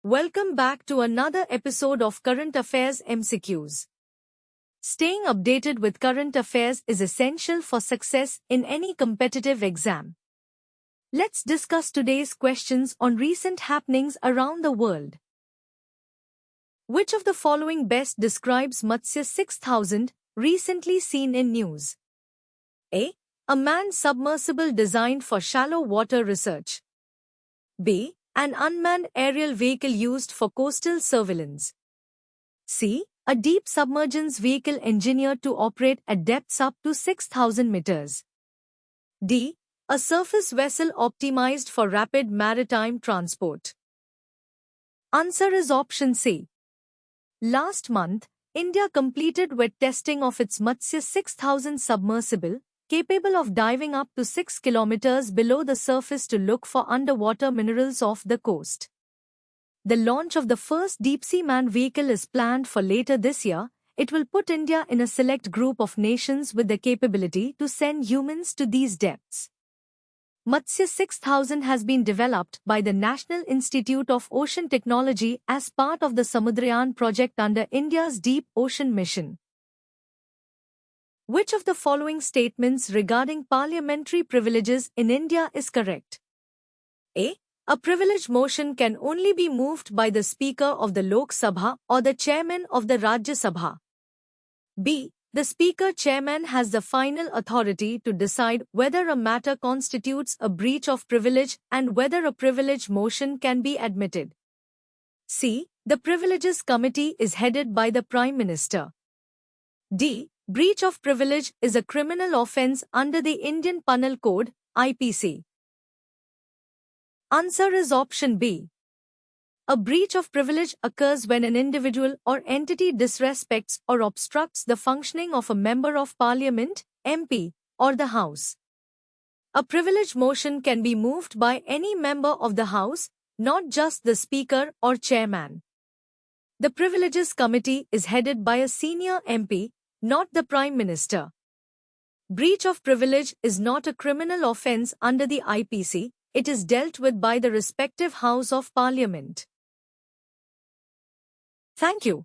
Welcome back to another episode of Current Affairs MCQs. Staying updated with current affairs is essential for success in any competitive exam. Let's discuss today's questions on recent happenings around the world. Which of the following best describes Matsya 6000, recently seen in news? A. A manned submersible designed for shallow water research. B. An unmanned aerial vehicle used for coastal surveillance. C. A deep submergence vehicle engineered to operate at depths up to 6,000 meters. D. A surface vessel optimized for rapid maritime transport. Answer is option C. Last month, India completed wet testing of its Matsya 6000 submersible, capable of diving up to 6 kilometers below the surface to look for underwater minerals off the coast. The launch of the first deep-sea manned vehicle is planned for later this year. It will put India in a select group of nations with the capability to send humans to these depths. Matsya 6000 has been developed by the National Institute of Ocean Technology as part of the Samudrayan project under India's Deep Ocean Mission. Which of the following statements regarding parliamentary privileges in India is correct? A. A privilege motion can only be moved by the Speaker of the Lok Sabha or the Chairman of the Rajya Sabha. B. The Speaker-Chairman has the final authority to decide whether a matter constitutes a breach of privilege and whether a privilege motion can be admitted. C. The Privileges Committee is headed by the Prime Minister. D. Breach of privilege is a criminal offence under the Indian Penal Code, IPC. Answer is option B. A breach of privilege occurs when an individual or entity disrespects or obstructs the functioning of a member of Parliament, MP, or the House. A privilege motion can be moved by any member of the House, not just the Speaker or Chairman. The Privileges Committee is headed by a senior MP, not the Prime Minister. Breach of privilege is not a criminal offence under the IPC, it is dealt with by the respective House of Parliament. Thank you.